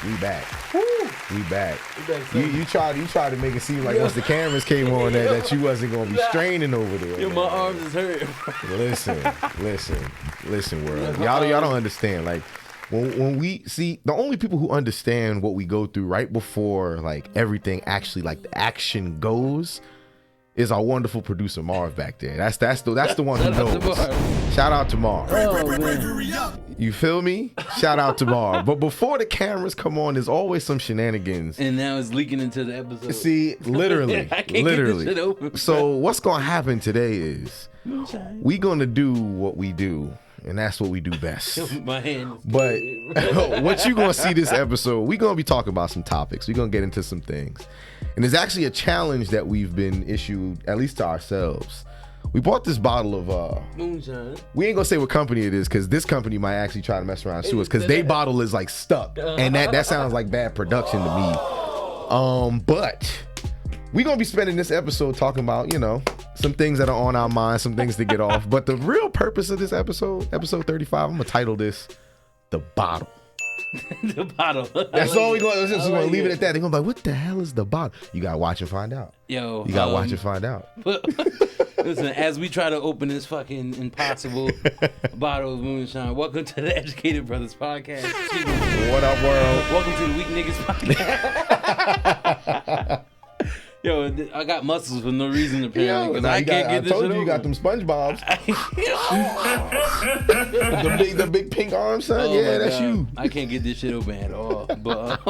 We back. Woo. We back. You tried to make it seem like once the cameras came on that you wasn't gonna be straining over there. Yo, my arms is hurting. Listen, world. Y'all don't understand. Like when we see, the only people who understand what we go through right before like everything actually like the action goes is our wonderful producer Marv back there. That's the one who knows. Shout out to Marv. Oh, man. You feel me? Shout out to Marv. But before the cameras come on, there's always some shenanigans. And now it's leaking into the episode. See, literally. I can't get this shit open. So what's gonna happen today is Moonshine. we gonna do what we do. And that's what we do best. My hand. But what you gonna see this episode, we gonna be talking about some topics. We gonna get into some things. And there's actually a challenge that we've been issued, at least to ourselves. We bought this bottle of Moonshine. we ain't gonna say what company it is because this company might actually try to mess around and sue us because they bottle is like stuck. And that sounds like bad production to me. But we gonna be spending this episode talking about, you know, some things that are on our minds, some things to get off. But the real purpose of this episode 35, I'm gonna title this The Bottle. The bottle. That's all we're going to leave it at that. They're going to be like, what the hell is the bottle? You got to watch and find out. Yo. You got to watch and find out. Listen, as we try to open this fucking impossible bottle of moonshine, welcome to the Educated Brothers Podcast. What up, world? Welcome to the Weak Niggas Podcast. Yo, I got muscles for no reason apparently because I can't get this shit over. You got them SpongeBob's. the big pink arms, son. Oh yeah, that's God. you. I can't get this shit open at all. But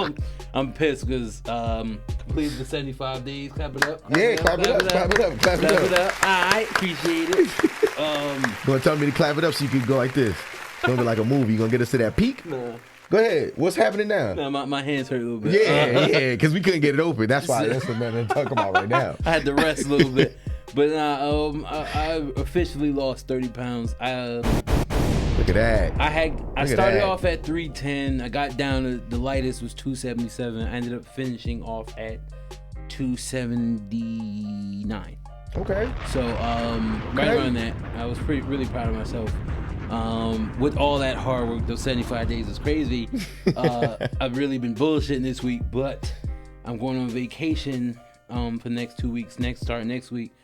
I'm pissed because completed the 75 days. Clap it up. Yeah, clap it up. All right, appreciate it. You gonna tell me to clap it up so you can go like this? It's gonna be like a movie. You gonna get us to that peak? Nah. Go ahead. What's happening now? Nah, my hands hurt a little bit. Yeah, because we couldn't get it open. That's why. That's what I'm talking about right now. I had to rest a little bit. But I officially lost 30 pounds. Look at that. I started off at 310. I got down to the lightest was 277. I ended up finishing off at 279. Okay. So right around that, I was really proud of myself. With all that hard work, those 75 days is crazy. I've really been bullshitting this week, but I'm going on vacation for the next 2 weeks. Starting next week.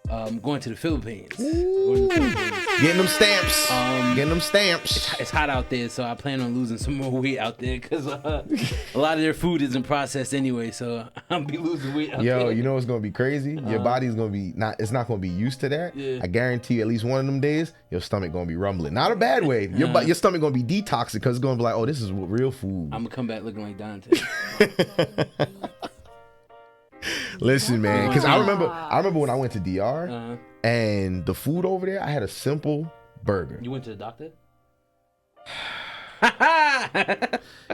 Going to the Philippines. Getting them stamps. It's hot out there, so I plan on losing some more weight out there because a lot of their food isn't processed anyway. So I'll be losing weight out there. Yo, you know what's gonna be crazy? Your body's gonna be it's not gonna be used to that. Yeah. I guarantee you, at least one of them days, your stomach gonna be rumbling. Not a bad way. Your stomach gonna be detoxic because it's gonna be like, oh, this is real food. I'm gonna come back looking like Dante. Listen, man, because I remember when I went to DR and the food over there, I had a simple burger. You went to the doctor?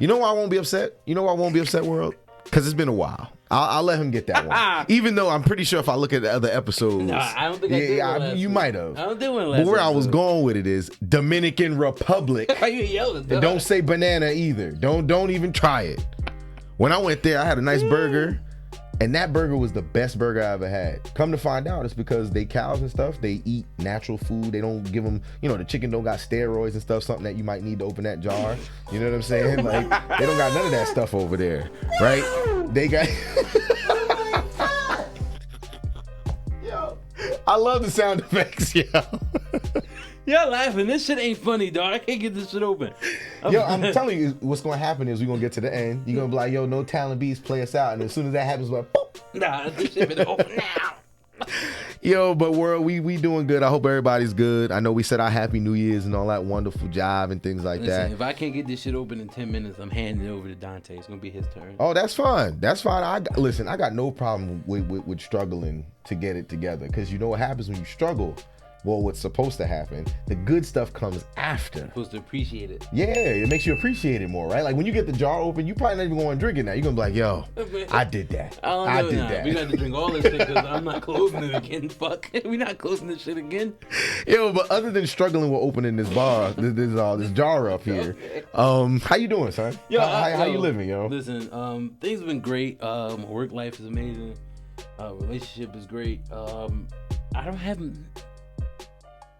You know why I won't be upset? World? Because it's been a while. I'll let him get that one. Even though I'm pretty sure if I look at the other episodes, Nah, I don't think I did one last you week. might have. I don't do one last But where I was episode. going with it is Dominican Republic. Why you yelling? And don't say banana either. Don't even try it. When I went there, I had a nice burger. And that burger was the best burger I ever had. Come to find out, it's because they cows and stuff, they eat natural food. They don't give them, the chicken don't got steroids and stuff, something that you might need to open that jar. You know what I'm saying? Like, they don't got none of that stuff over there, right? They got... Yo, I love the sound effects, yo. Y'all laughing. This shit ain't funny, dog. I can't get this shit open. Yo, I'm telling you, what's going to happen is we're going to get to the end. You're going to be like, yo, no talent beats, play us out. And as soon as that happens, we're like, boop. Nah, this shit been open now. Yo, but world, we doing good. I hope everybody's good. I know we said our Happy New Year's and all that wonderful jive and things like that. If I can't get this shit open in 10 minutes, I'm handing it over to Dante. It's going to be his turn. Oh, that's fine. That's fine. I got no problem with struggling to get it together. Because you know what happens when you struggle? Well, what's supposed to happen, the good stuff comes after. You're supposed to appreciate it. Yeah, it makes you appreciate it more, right? Like when you get the jar open, you probably not even going to drink it now. You're going to be like, yo, I did that. I did that. We got to drink all this shit because I'm not closing it again. Fuck. We're not closing this shit again. Yo, but other than struggling with opening this this jar up here, how you doing, son? Yo, how you living, yo? Listen, things have been great. Work life is amazing. Relationship is great.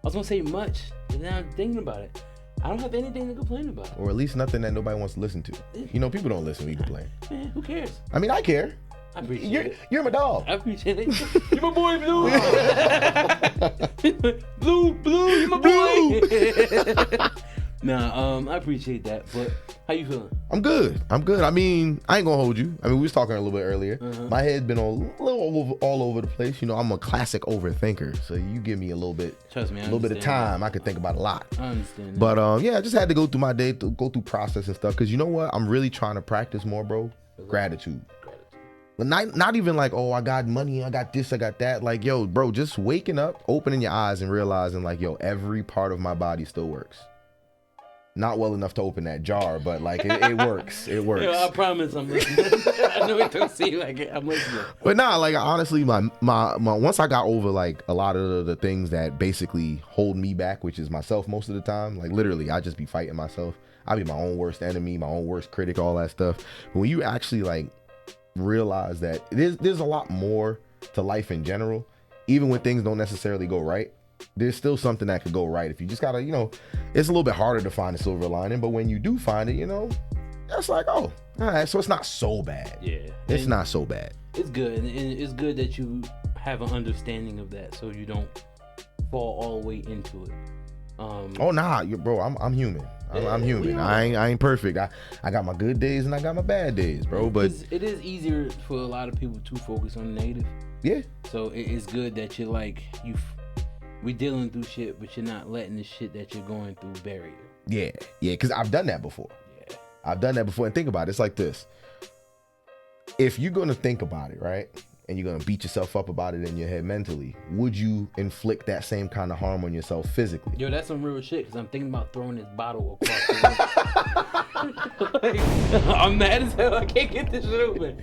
I was gonna say much, but now I'm thinking about it. I don't have anything to complain about. Or at least nothing that nobody wants to listen to. You know, people don't listen when you complain. Man, who cares? I mean, I care. I appreciate it. You're my dog. I appreciate it. You're my boy, Blue. Blue, you're my boy. Nah, I appreciate that. But how you feeling? I'm good. I mean, I ain't gonna hold you. I mean, we was talking a little bit earlier. My head's been all over the place. You know, I'm a classic overthinker. So you give me a little bit, trust me, a little bit of time, I could think about a lot. I understand that. But yeah, I just had to go through my day, to go through process and stuff. Cause you know what? I'm really trying to practice more, bro. Gratitude. But not even like, oh, I got money, I got this, I got that. Like, yo, bro, just waking up, opening your eyes and realizing like, yo, every part of my body still works. Not well enough to open that jar, but like it works. It works. Yo, I promise I'm listening. I know it don't seem like it. I'm listening. But nah, like honestly, my once I got over like a lot of the things that basically hold me back, which is myself most of the time. Like literally, I just be fighting myself. I be my own worst enemy, my own worst critic, all that stuff. But when you actually like realize that there's a lot more to life in general, even when things don't necessarily go right. There's still something that could go right if you just gotta, you know, it's a little bit harder to find a silver lining, but when you do find it, you know, that's like, oh, all right, so it's not so bad. Yeah. It's not so bad. It's good, and it's good that you have an understanding of that, so you don't fall all the way into it. Oh nah, bro, I'm human. I'm human. I ain't perfect. I got my good days and I got my bad days, bro. But it is easier for a lot of people to focus on the negative. Yeah. So it's good that you're like we dealing through shit, but you're not letting the shit that you're going through bury you. Yeah, because I've done that before. Yeah. I've done that before. And think about it. It's like this. If you're going to think about it, right, and you're going to beat yourself up about it in your head mentally, would you inflict that same kind of harm on yourself physically? Yo, that's some real shit, because I'm thinking about throwing this bottle across the room. Like, I'm mad as hell. I can't get this shit open.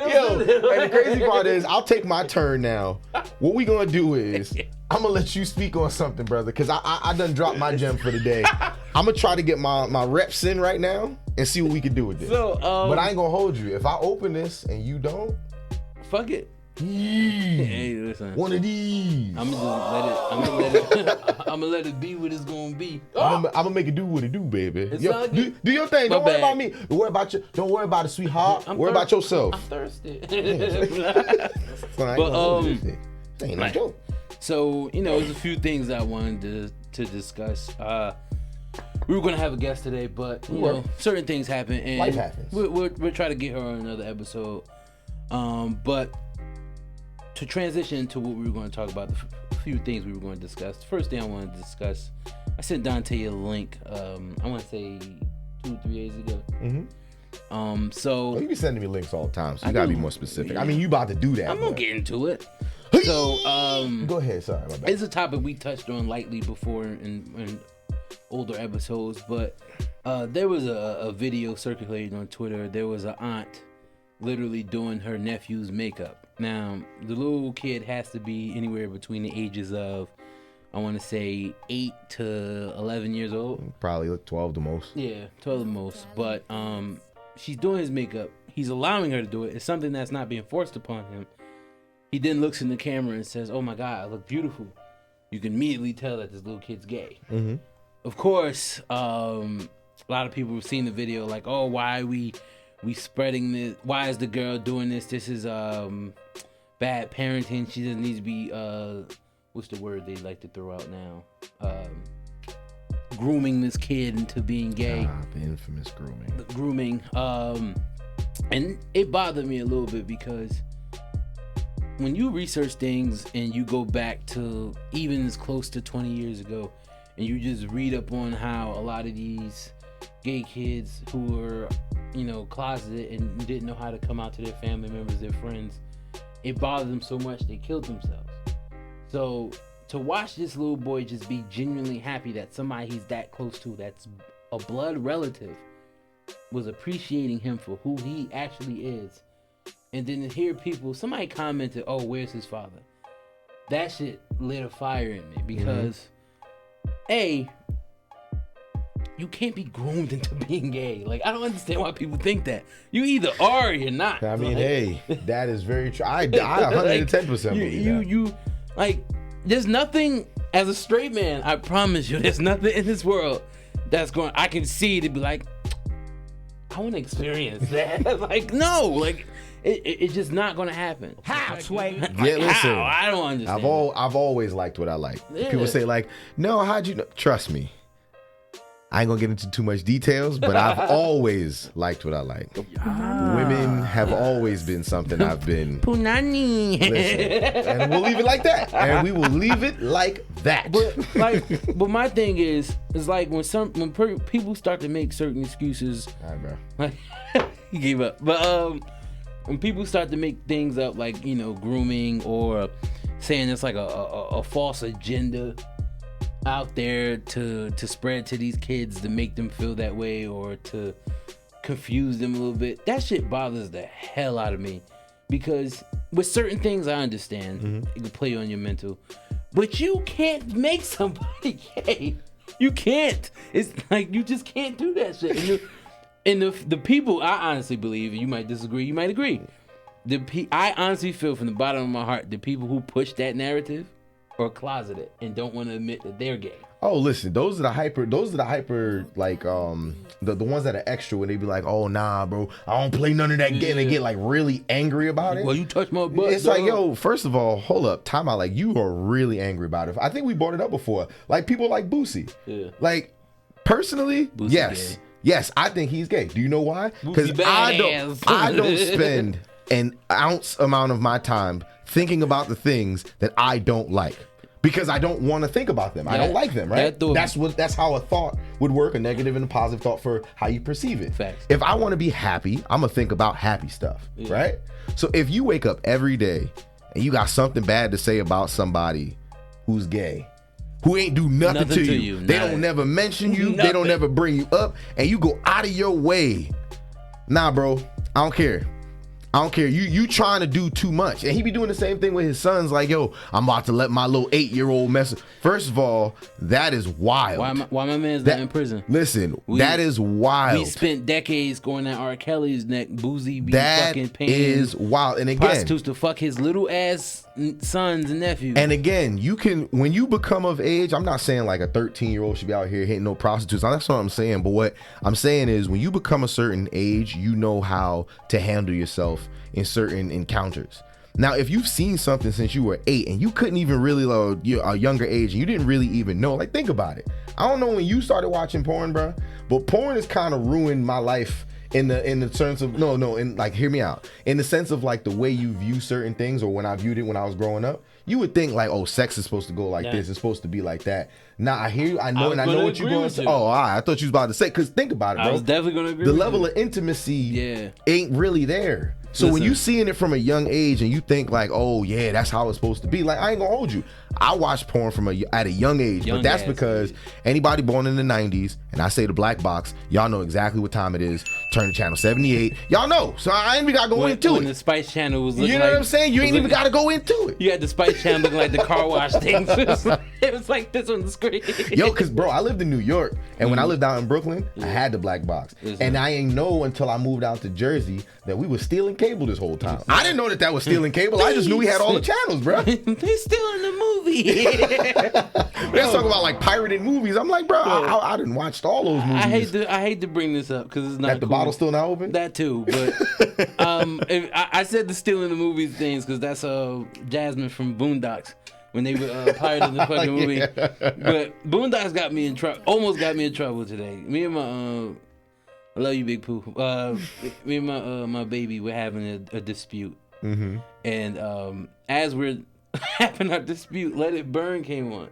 Yo, and the crazy part is, I'll take my turn now. What we going to do is, I'm going to let you speak on something, brother, because I done dropped my gem for the day. I'm going to try to get my reps in right now and see what we can do with this. So, but I ain't going to hold you. If I open this and you don't, fuck it. Hey, listen. One of these. I'm gonna let it be what it's gonna be. I'm gonna make it do what it do, baby. Yo, do your thing. Don't worry about me. Don't worry about it, sweetheart. Worry about yourself. I'm thirsty. But ain't no joke. So there's a few things I wanted to discuss. We were gonna have a guest today, but you know, certain things happen, and life happens. We'll try to get her on another episode. But to transition to what we were going to talk about, the few things we were going to discuss. The first thing I wanted to discuss, I sent Dante a link. I want to say 2 or 3 days ago. So you be sending me links all the time, so you gotta be more specific. Yeah. I mean, you about to do that. I'm gonna get into it. So go ahead. Sorry, my bad. It's a topic we touched on lightly before in older episodes, but there was a video circulating on Twitter. There was an aunt literally doing her nephew's makeup. Now, the little kid has to be anywhere between the ages of, I want to say, 8 to 11 years old. Probably 12 the most. Yeah, 12 the most. But she's doing his makeup. He's allowing her to do it. It's something that's not being forced upon him. He then looks in the camera and says, "Oh my God, I look beautiful." You can immediately tell that this little kid's gay. Mm-hmm. Of course, a lot of people have seen the video like, "Oh, why are we spreading this? Why is the girl doing this? This is bad parenting. She doesn't need to be what's the word they like to throw out now? Grooming this kid into being gay." The infamous grooming. The grooming. And it bothered me a little bit because when you research things and you go back to even as close to 20 years ago, and you just read up on how a lot of these gay kids who were, closeted and didn't know how to come out to their family members, their friends, it bothered them so much they killed themselves. So to watch this little boy just be genuinely happy that somebody he's that close to, that's a blood relative, was appreciating him for who he actually is, and then to hear somebody commented, "Oh, where's his father?" That shit lit a fire in me because you can't be groomed into being gay. Like, I don't understand why people think that. You either are or you're not. I mean, that is very true. I 110% believe that. You like, there's nothing, as a straight man, I promise you, there's nothing in this world I can see to be like, I want to experience that. Like, no, like it's just not gonna happen. How, Sway? Yeah, listen. How? I don't understand. I've always liked what I like. Yeah. People say like, no, how'd you know? Trust me. I ain't gonna get into too much details, but I've always liked what I like. Women have always been something I've been. Punani. Listen, and we'll leave it like that. And we will leave it like that. But my thing is like when people start to make certain excuses. All right, bro. Like, he gave up. But when people start to make things up, like, you know, grooming or saying it's like a false agenda out there to spread to these kids to make them feel that way or to confuse them a little bit, that shit bothers the hell out of me. Because with certain things I understand, it can play on your mental, but you can't make somebody gay. You can't. It's like you just can't do that shit. And the people, I honestly believe, and you might disagree, you might agree, I honestly feel from the bottom of my heart, the people who push that narrative are closeted and don't want to admit that they're gay. Oh, listen, those are the hyper like the ones that are extra when they be like, oh nah, bro, I don't play none of that gay, and they get like really angry about it. Well, you touch my butt. It's like, yo, first of all, hold up, time out. Like, you are really angry about it. I think we brought it up before. Like, people like Boosie. Yeah. Like, personally, Boosie yes. gay. Yes, I think he's gay. Do you know why? Because Boosie I don't spend an ounce amount of my time thinking about the things that I don't like. Because I don't want to think about them. I don't like them, right? That's how a thought would work, a negative and a positive thought for how you perceive it. Facts. If I want to be happy, I'm going to think about happy stuff, right? So if you wake up every day and you got something bad to say about somebody who's gay, who ain't do nothing to you, they don't never mention you, they don't never bring you up, and you go out of your way. Nah, bro, I don't care. I don't care. You trying to do too much. And he be doing the same thing with his sons. Like, yo, I'm about to let my little 8-year-old mess. First of all, that is wild. Why my man's not in prison? Listen, that is wild. We spent decades going at R. Kelly's neck. Boosie be fucking paying. That is wild. And again, prostitutes to fuck his little ass sons and nephews. And again, when you become of age, I'm not saying like a 13-year-old should be out here hitting no prostitutes. That's not what I'm saying. But what I'm saying is when you become a certain age, you know how to handle yourself in certain encounters. Now, if you've seen something since you were 8 and you couldn't even really, a younger age, and you didn't really even know, like, think about it. I don't know when you started watching porn, bro, but porn has kind of ruined my life in the sense of, hear me out. In the sense of like the way you view certain things, or when I viewed it when I was growing up, you would think like, oh, sex is supposed to go like this, it's supposed to be like that. Nah, I hear you, I know what you're going to say. Oh, all right, I thought you was about to say, because think about it, bro. I was definitely going to agree the with level you. of intimacy ain't really there. So when you seeing it from a young age and you think like, oh yeah, that's how it's supposed to be, like, I ain't gonna hold you. I watched porn at a young age, but that's because anybody born in the 90s, and I say the black box, y'all know exactly what time it is. Turn to channel 78. Y'all know, so I ain't even gotta go into it. The Spice Channel was looking, you know what I'm saying? You ain't even gotta go into it. You had the Spice Channel looking like the car wash thing. It was like this on the screen. Yo, cause bro, I lived in New York, and when I lived out in Brooklyn, I had the black box, and I ain't know until I moved out to Jersey that we was stealing cable this whole time. I didn't know that was stealing cable. I just knew we had all the channels, bro. They stealing the movie. Let's talk about like pirated movies. I'm like, bro, I didn't watch all those movies. I hate to bring this up because it's not that the bottle's still not open. That too, but I said the stealing the movies things because that's Jasmine from Boondocks when they were pirated the fucking movie. But Boondocks got me in trouble. Almost got me in trouble today. Me and my I love you, Big Pooh. Me and my baby were having a dispute, and as we're having our dispute, Let It Burn came on.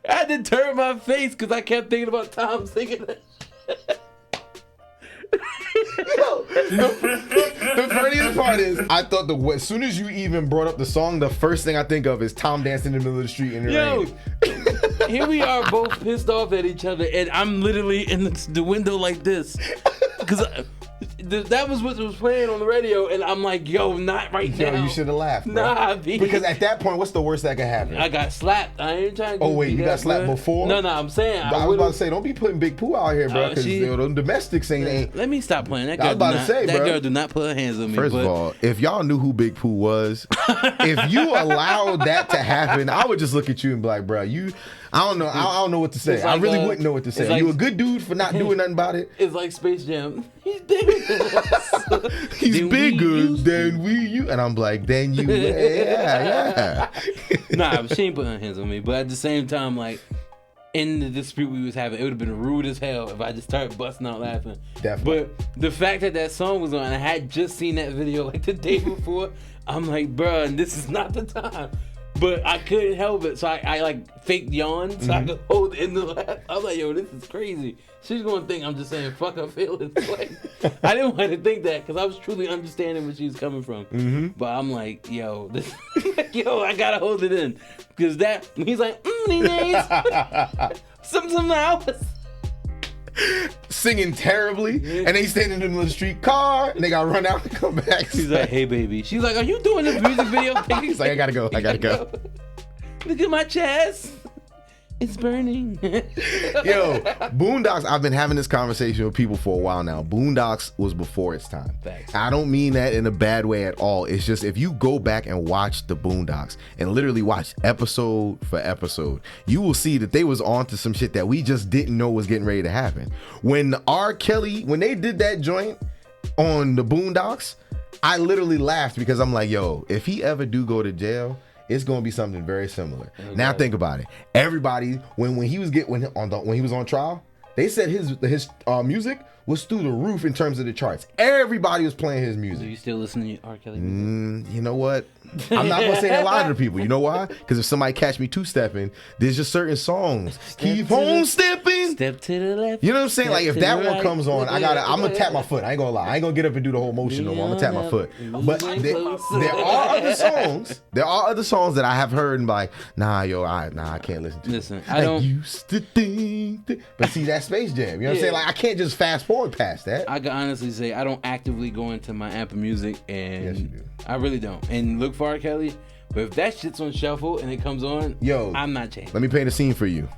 I had to turn my face because I kept thinking about Tom singing that. The funniest part is, I thought as soon as you even brought up the song, the first thing I think of is Tom dancing in the middle of the street in the rain. Here we are both pissed off at each other, and I'm literally in the window like this because that was what was playing on the radio, and I'm like, yo, not right now. Yo, you should have laughed, bro. Nah, B. Because at that point, what's the worst that could happen? I got slapped. I ain't trying to. Oh wait, you got slapped before? No, I'm saying. I was about to say, don't be putting Big Pooh out here, bro. Because them domestics ain't. Let me stop playing. That girl. I was about to say, that bro. girl do not put her hands on me. First of all, if y'all knew who Big Pooh was, if you allowed that to happen, I would just look at you and be like, bro, I don't know. I don't know what to say. Like, I really wouldn't know what to say. Like, you a good dude for not doing nothing about it. It's like Space Jam. He's bigger. He's bigger than you. And I'm like, then you. Yeah. Nah, she ain't putting her hands on me. But at the same time, like, in the dispute we was having, it would have been rude as hell if I just started busting out laughing. Definitely. But the fact that song was on, and I had just seen that video like the day before, I'm like, bruh, this is not the time. But I couldn't help it, so I like faked yawn so I could hold in the laugh. I was like, yo, this is crazy. She's gonna think I'm just saying fuck her feelings. Like, I didn't want to think that because I was truly understanding where she was coming from. But I'm like, yo, I gotta hold it in because he's like, something else. Singing terribly, and they standing in the street car, and they gotta run out and come back. She's like, hey baby. She's like, are you doing this music video? He's like, I gotta go. Look at my chest. It's burning. Yo, Boondocks, I've been having this conversation with people for a while now. Boondocks was before its time. Thanks. I don't mean that in a bad way at all. It's just if you go back and watch the Boondocks and literally watch episode for episode, you will see that they was onto some shit that we just didn't know was getting ready to happen. When R. Kelly, when they did that joint on the Boondocks, I literally laughed because I'm like, yo, if he ever do go to jail, it's gonna be something very similar. Okay. Now think about it. Everybody, when he was on trial, they said his music was through the roof in terms of the charts. Everybody was playing his music. Do you still listen to R. Kelly music? You know what? I'm not gonna say a lot of the people. You know why? Because if somebody catch me two-stepping, there's just certain songs. Keep on stepping. Step to the left. You know what I'm saying? Like if that one comes on, I'm gonna tap my foot. I ain't gonna lie. I ain't gonna get up and do the whole motion no more. I'm gonna tap my foot. But there are other songs. There are other songs that I have heard and be like, I can't listen to. Listen, I don't used to think. But see, that Space Jam. You know what I'm saying? Like I can't just fast forward past that. I can honestly say I don't actively go into my Apple Music, and yes, you do. I really don't. And look for R. Kelly. But if that shit's on shuffle and it comes on, I'm not changing. Let me paint a scene for you.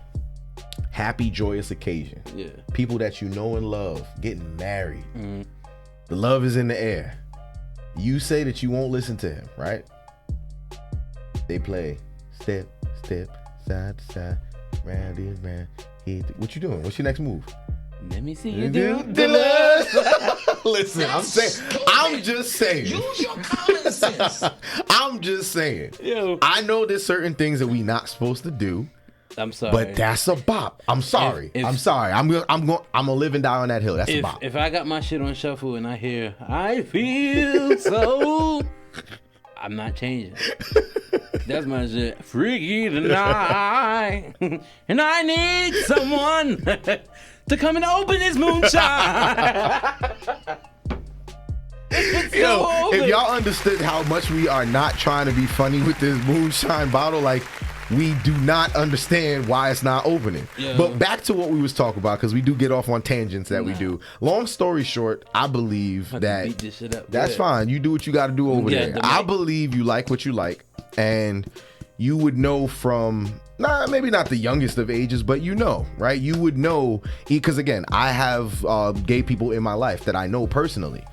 Happy, joyous occasion. Yeah. People that you know and love getting married. Mm-hmm. The love is in the air. You say that you won't listen to him, right? They play step, step, side to side, round and round. What you doing? What's your next move? Let me see you do the love. Listen, I'm just saying. Use your common sense. I'm just saying. Yo. I know there's certain things that we not supposed to do. I'm sorry. But that's a bop. I'm sorry. I'm sorry. I'm gonna live and die on that hill. That's a bop. If I got my shit on shuffle and I hear I feel so, I'm not changing. That's my shit. Freaky tonight, and I need someone to come and open this moonshine. Yo, if y'all understood how much we are not trying to be funny with this moonshine bottle, like we do not understand why it's not opening. Yeah. But back to what we was talking about, because we do get off on tangents that we do. Long story short, I believe that beat this shit up. That's fine. You do what you got to do over there. I believe you like what you like, and you would know from maybe not the youngest of ages, but you know, right? You would know, because again, I have gay people in my life that I know personally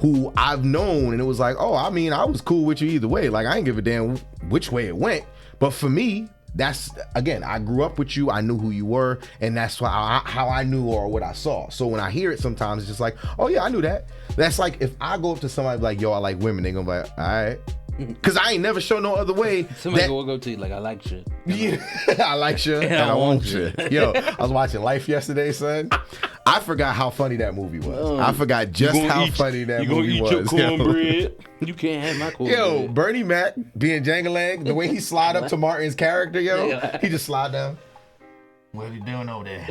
who I've known, and it was like, oh, I mean, I was cool with you either way. Like, I ain't give a damn which way it went. But for me, that's, again, I grew up with you. I knew who you were, and that's how I knew or what I saw. So when I hear it sometimes, it's just like, oh, yeah, I knew that. That's like if I go up to somebody like, yo, I like women, they're going to be like, all right. Because I ain't never show no other way. Somebody will go to you like, I like shit. Yeah, I like shit and I want shit. Yo, I was watching Life yesterday, son. I forgot how funny that movie was. I forgot just how funny that movie was. You gonna eat your cornbread? You can't have my cornbread. Yo, Bernie Mac being Jangalang, the way he slide up to Martin's character, yo, he just slide down. What are you doing over there?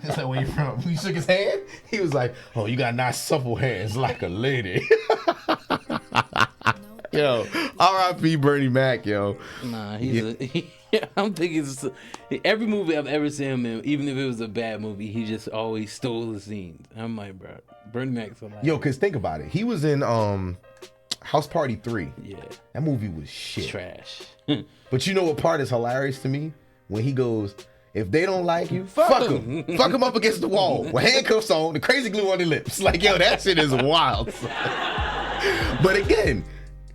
He's like, where you from? He shook his hand. He was like, oh, you got nice supple hands like a lady. Yo, R.I.P. Bernie Mac, yo. Nah, I'm thinking every movie I've ever seen him in, even if it was a bad movie, he just always stole the scenes. I'm like, bro, Bernie Mac's alive. Yo, cause think about it. He was in House Party 3. Yeah. That movie was shit. Trash. But you know what part is hilarious to me? When he goes, if they don't like you, fuck them. Fuck them up against the wall with handcuffs on, the crazy glue on their lips. Like, yo, that shit is wild. But again,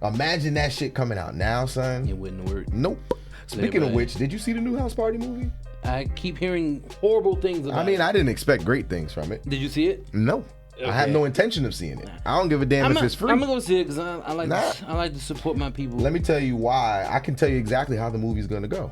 imagine that shit coming out now, son. It wouldn't work. Nope. Speaking of which, did you see the new House Party movie? I keep hearing horrible things about it. I didn't expect great things from it. Did you see it? No. Okay. I have no intention of seeing it. I don't give a damn if it's free. I'm gonna go see it because I like to support my people. Let me tell you why. I can tell you exactly how the movie's gonna go.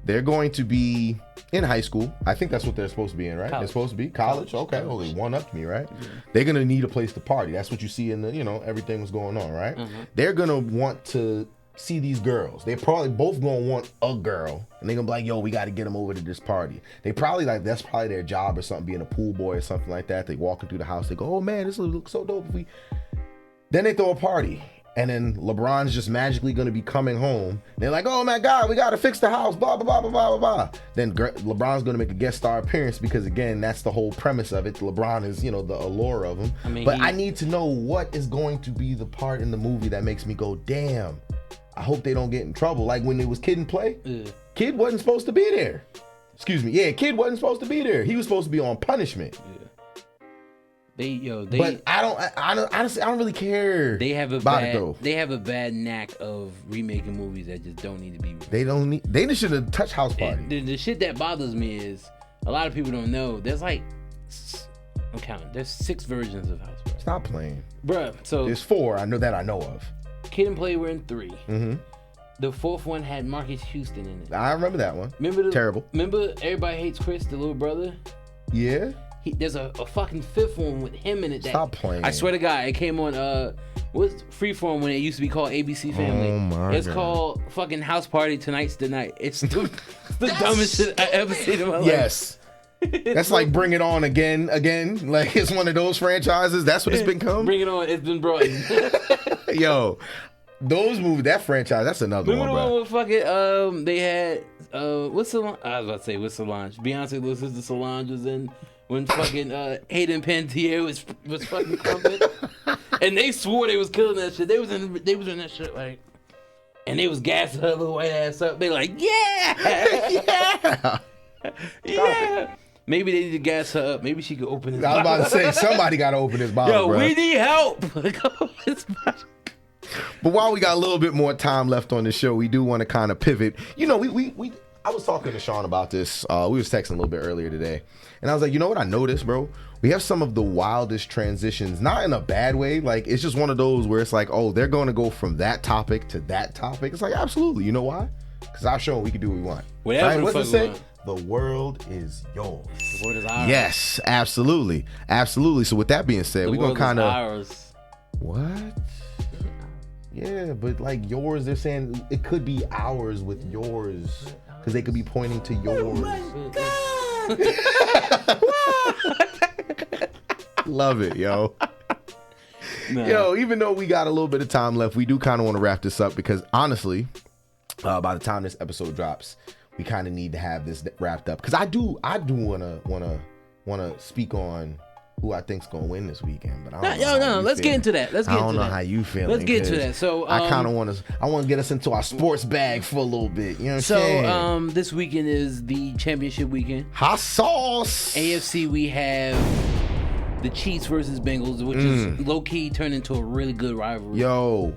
They're going to be in high school. I think that's what they're supposed to be in, right? College. They're supposed to be college. Okay, well, they one up to me, right? Yeah. They're gonna need a place to party. That's what you see in the, everything was going on, right? They're gonna want to see these girls. They probably both gonna want a girl, and they're gonna be like, yo, we got to get them over to this party. They probably that's probably their job or something, being a pool boy or something like that. They walking through the house, they go, oh man, this looks so dope. Then they throw a party, and then LeBron's just magically gonna be coming home. They're like, oh my God, we gotta fix the house, blah blah blah blah blah blah. Then LeBron's gonna make a guest star appearance because again, that's the whole premise of it. LeBron is, the allure of him. I need to know what is going to be the part in the movie that makes me go, damn. I hope they don't get in trouble. Like when it was Kid and Play, Kid wasn't supposed to be there. Excuse me. Yeah, Kid wasn't supposed to be there. He was supposed to be on punishment. Yeah. But honestly, I don't really care. They have a about it though. They have a bad knack of remaking movies that just don't need to be. They just should have touched House Party. The shit that bothers me is a lot of people don't know. There's like, I'm counting. There's 6 versions of House Party. Stop playing, bruh. So there's 4. I know of. Kid and Play were in 3. Mm-hmm. The 4th one had Marcus Houston in it. I remember that one. Terrible. Remember Everybody Hates Chris, the little brother? Yeah. There's a fucking 5th one with him in it. Stop playing. I swear to God, it came on what's Freeform when it used to be called ABC Family. Oh my It's God. called fucking House Party Tonight's the Night. It's the dumbest shit I ever seen in my life. Yes. That's like Bring It On again. Like it's one of those franchises. That's what it's become. Bring It On. It's been brought. Yo, those movies, that franchise, that's another one, bro. Remember fucking they had what's Solange? I was about to say what's Solange. Beyonce Little Sister Solange was in when fucking Hayden Panettiere was fucking crumping, and they swore they was killing that shit. They was in that shit like, and they was gassing her little white ass up. They like yeah. Maybe they need to gas her up. Maybe she could open his bottle. I was about to say, somebody got to open his bottle, bro. We need help. But while we got a little bit more time left on the show, we do want to kind of pivot. I was talking to Sean about this. We was texting a little bit earlier today. And I was like, you know what I noticed, bro? We have some of the wildest transitions, not in a bad way. Like, it's just one of those where it's like, oh, they're going to go from that topic to that topic. It's like, absolutely. You know why? Because I've shown we can do what we want. Whatever. What's it say? The world is yours. The world is ours. Yes, absolutely. Absolutely. So with that being said, we're going to kind of... What? Yeah, but like yours, they're saying it could be ours with yours. Because they could be pointing to yours. Oh my God! Love it, yo. Nah. Yo, even though we got a little bit of time left, we do kind of want to wrap this up because honestly, by the time this episode drops, we kind of need to have this wrapped up because I do want to speak on who I think's gonna win this weekend. But I don't know. Let's get into that. I don't know how you feeling. Let's get into that. So I kind of want to get us into our sports bag for a little bit. You know what I'm saying? So this weekend is the championship weekend. Hot sauce. AFC, we have the Chiefs versus Bengals, which is low key turned into a really good rivalry. Yo.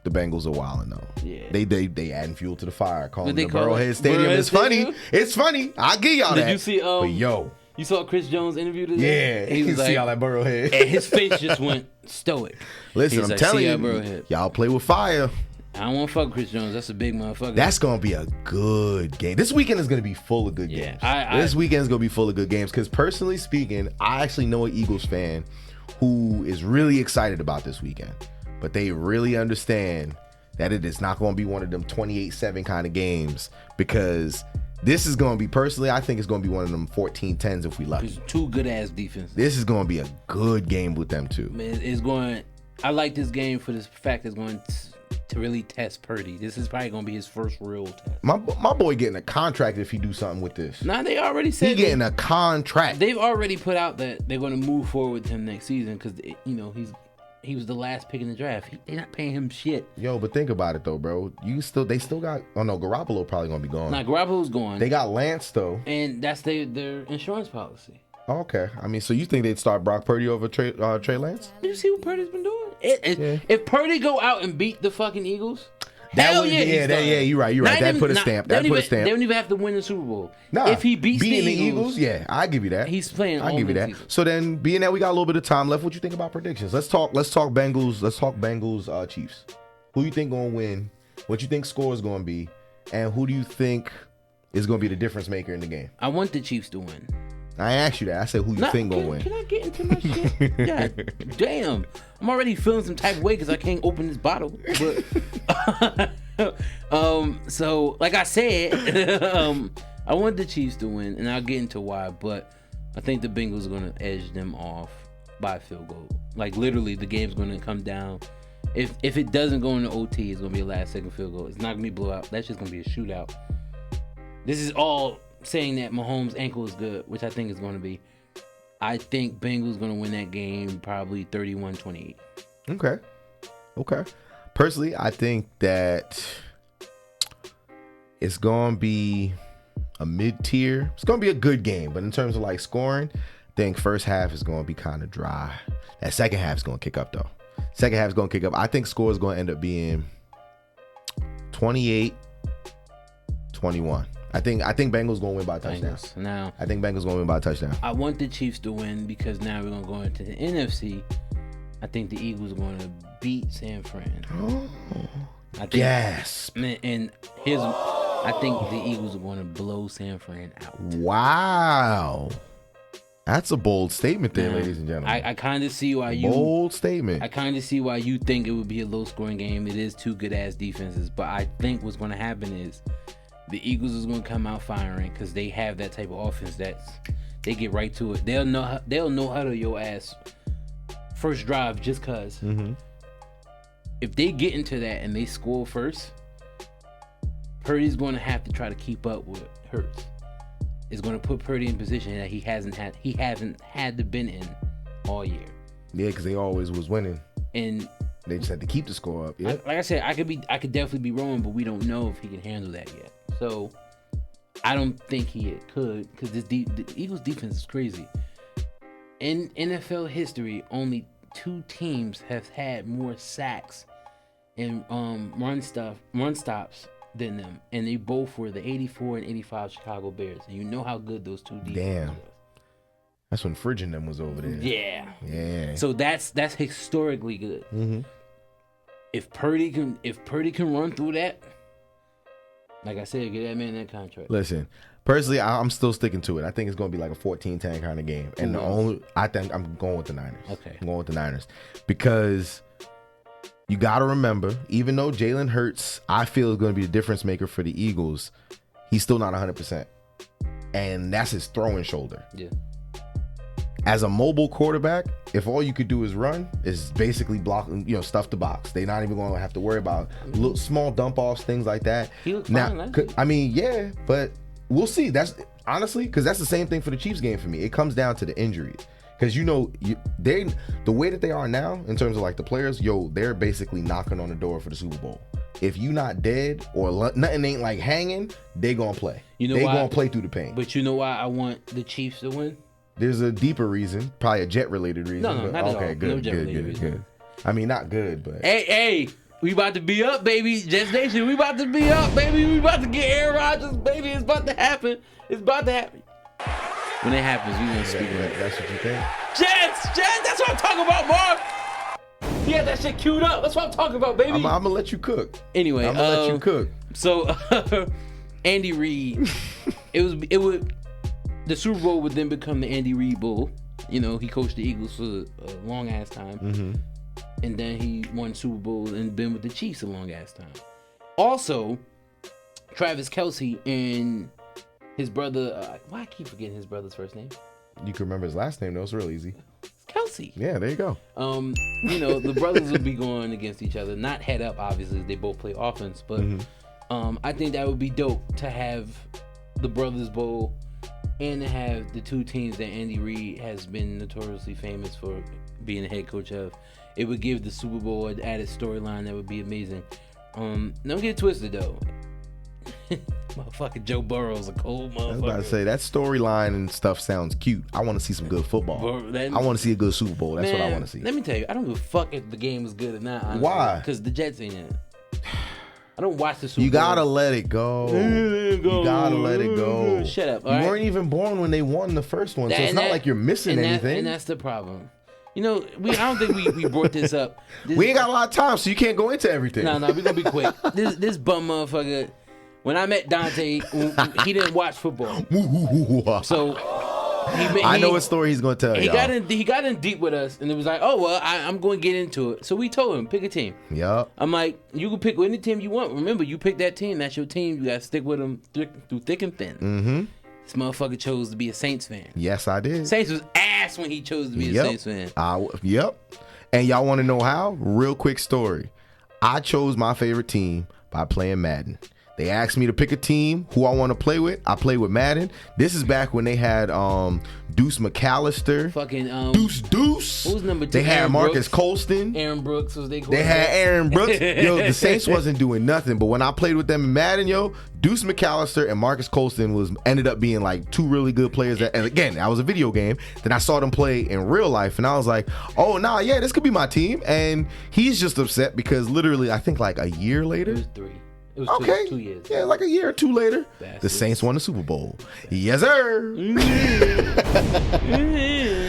The Bengals are wilding though. Yeah. They adding fuel to the fire. Calling the Burrowhead Stadium. It's funny. It's funny. I'll give y'all that. Did you see but yo. You saw Chris Jones' interview today? Yeah. He was like, see all that Burrowhead. And his face just went stoic. Listen, I'm telling you, y'all play with fire. I don't want to fuck Chris Jones. That's a big motherfucker. That's going to be a good game. This weekend is going to be full of good games. This weekend is going to be full of good games because personally speaking, I actually know an Eagles fan who is really excited about this weekend. But they really understand that it is not going to be one of them 28-7 kind of games because this is going to be, personally, I think it's going to be one of them 14-10s if we lucky. It's two good-ass defenses. This is going to be a good game with them, too. I like this game for this fact it's going to really test Purdy. This is probably gonna be his first real test. My boy getting a contract if he do something with this. Nah, they already said he getting a contract. They've already put out that they're gonna move forward with him next season because he was the last pick in the draft. They're not paying him shit. Yo, but think about it though, bro. They still got. Oh no, Garoppolo probably gonna be gone. Nah, Garoppolo's gone. They got Lance though, and that's their insurance policy. Okay, I mean, so you think they'd start Brock Purdy over Trey Lance? You see what Purdy's been doing? If Purdy go out and beat the fucking Eagles, hell yeah, you're right. That put a stamp. They don't even have to win the Super Bowl. Nah, if he beats beating the Eagles, yeah, I give you that. He's playing. I give you that. Season. So then, being that we got a little bit of time left, what you think about predictions? Let's talk Bengals. Let's talk Bengals Chiefs. Who you think gonna win? What you think score is gonna be? And who do you think is gonna be the difference maker in the game? I want the Chiefs to win. I asked you that. I said, who you think gonna win? Can I get into my shit? God damn. I'm already feeling some type of way because I can't open this bottle. But so like I said, I want the Chiefs to win, and I'll get into why. But I think the Bengals are gonna edge them off by a field goal. Like literally, the game's gonna come down. If it doesn't go into OT, it's gonna be a last-second field goal. It's not gonna be blowout. That's just gonna be a shootout. This is all saying that Mahomes' ankle is good, which I think is going to be. I think Bengals going to win that game probably 31-28. Okay. Personally, I think that it's going to be a mid-tier. It's going to be a good game, but in terms of like scoring, I think first half is going to be kind of dry. That second half is going to kick up though. Second half is going to kick up. I think score is going to end up being 28-21. I think Bengals gonna win by a touchdown. Now, I think Bengals gonna win by a touchdown. I want the Chiefs to win because now we're gonna go into the NFC. I think the Eagles are gonna beat San Fran. Yes. And I think the Eagles are gonna blow San Fran out. Wow. That's a bold statement there, ladies and gentlemen. I kind of see why bold statement. I kind of see why you think it would be a low-scoring game. It is two good-ass defenses, but I think what's gonna happen is the Eagles is going to come out firing because they have that type of offense that they get right to it. They'll know how to your ass first drive just because. Mm-hmm. If they get into that and they score first, Purdy's going to have to try to keep up with Hurts. It's going to put Purdy in position that he hasn't had to been in all year. Yeah, because they always was winning. And they just had to keep the score up. Yeah. Like I said, I could definitely be wrong, but we don't know if he can handle that yet. So I don't think he could because the Eagles defense is crazy. In NFL history, only two teams have had more sacks and run stops than them, and they both were the 84 and 85 Chicago Bears. And you know how good those two defenses was. That's when Fridge and them was over there. Yeah. So that's historically good. Mm-hmm. If Purdy can run through that, like I said, get that man that contract. Listen, personally, I'm still sticking to it. I think it's going to be like a 14-10 kind of game. And I think I'm going with the Niners. Okay. I'm going with the Niners. Because you got to remember, even though Jalen Hurts, I feel, is going to be the difference maker for the Eagles, he's still not 100%. And that's his throwing shoulder. Yeah. As a mobile quarterback, if all you could do is run, is basically block, stuff the box. They're not even going to have to worry about little small dump offs, things like that. Now, I mean, yeah, but we'll see. That's honestly because that's the same thing for the Chiefs game for me. It comes down to the injuries because the way that they are now in terms of like the players, they're basically knocking on the door for the Super Bowl. If you not dead or nothing ain't like hanging, they gonna play. They gonna play through the pain. But you know why I want the Chiefs to win? There's a deeper reason, probably a jet-related reason. No, not at all. Okay, good. I mean, not good, but hey, we about to be up, baby. Jets Nation, we about to be up, baby. We about to get Aaron Rodgers, baby. It's about to happen. When it happens, we gonna speak of it. That's what you think. Jets. That's what I'm talking about, Marv. He had that shit queued up. That's what I'm talking about, baby. I'm gonna let you cook. Anyway, I'm gonna let you cook. So, Andy Reid, it would. The Super Bowl would then become the Andy Reid Bowl. He coached the Eagles for a long ass time. Mm-hmm. And then he won Super Bowl and been with the Chiefs a long ass time. Also, Travis Kelce and his brother, why I keep forgetting his brother's first name? You can remember his last name though, it's real easy. Kelce. see. Yeah, there you go. The brothers will be going against each other, not head up. Obviously, they both play offense, but I think that would be dope to have the Brothers Bowl and to have the two teams that Andy Reid has been notoriously famous for being the head coach of. It would give the Super Bowl an added storyline that would be amazing. Don't get it twisted though. Motherfucking Joe Burrow's a cold motherfucker. I was about to say, that storyline and stuff sounds cute. I want to see some good football. I want to see a good Super Bowl. That's what I want to see. Let me tell you, I don't give a fuck if the game is good or not. Honestly, why? Because the Jets ain't in it. I don't watch the Super Bowl. You gotta let it go. You gotta let it go. Shut up. You weren't even born when they won the first one, so it's not like you're missing anything. And that's the problem. I don't think we brought this up. We ain't got a lot of time, so you can't go into everything. No, we're gonna be quick. This bum motherfucker. When I met Dante, he didn't watch football. So I know what story he's going to tell you. He got in deep with us, and it was like, oh, well, I'm going to get into it. So we told him, pick a team. Yep. I'm like, you can pick any team you want. Remember, you pick that team. That's your team. You got to stick with them through thick and thin. Mm-hmm. This motherfucker chose to be a Saints fan. Yes, I did. Saints was ass when he chose to be a Saints fan. Yep. And y'all want to know how? Real quick story. I chose my favorite team by playing Madden. They asked me to pick a team who I want to play with. I play with Madden. This is back when they had Deuce McAllister. Fucking Deuce. Who's number 2? They had Aaron Marcus Brooks. Colston. Aaron Brooks was They had Aaron Brooks. Yo, the Saints wasn't doing nothing. But when I played with them in Madden, Deuce McAllister and Marcus Colston ended up being like two really good players. And again, that was a video game. Then I saw them play in real life, and I was like, oh, this could be my team. And he's just upset because literally, I think like a year later. It was 3. It was okay. 2 years. Yeah, like a year or two later, the Saints won the Super Bowl. Yes, sir.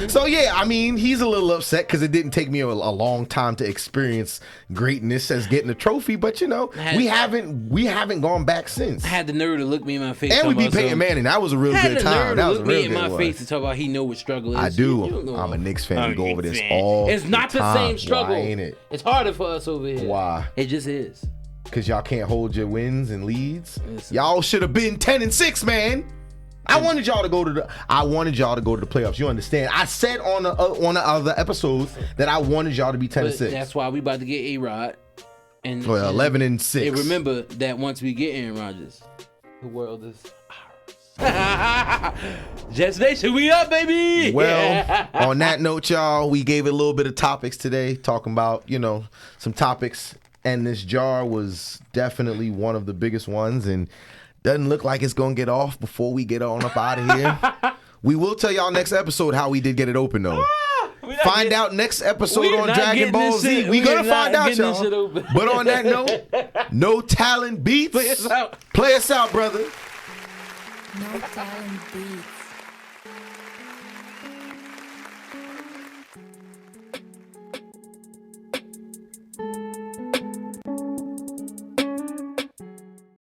So yeah, I mean, he's a little upset because it didn't take me a long time to experience greatness as getting a trophy. But we haven't gone back since. I had the nerve to look me in my face. And we beat Peyton Manning. That was a real good time. That was a real good one. Look me in my face to talk about he know what struggle is. I do. I'm a Knicks fan. We go over this all. It's not the same struggle. Why ain't it? It's harder for us over here. Why? It just is. Because y'all can't hold your wins and leads. Y'all should have been 10-6, man. I wanted y'all to go to the playoffs. You understand? I said on the other episodes that I wanted y'all to be 10-6. That's why we about to get A-Rod. And 11-6. And remember that once we get Aaron Rodgers, the world is ours. Jets Nation, we up, baby. Well, on that note, y'all, we gave it a little bit of topics today, talking about some topics. And this jar was definitely one of the biggest ones, and doesn't look like it's gonna get off before we get on up out of here. We will tell y'all next episode how we did get it open though. Find out next episode on Dragon Ball Z. We gonna find out, y'all. But on that note, no talent beats. Play us out. Play us out, brother. No talent beats.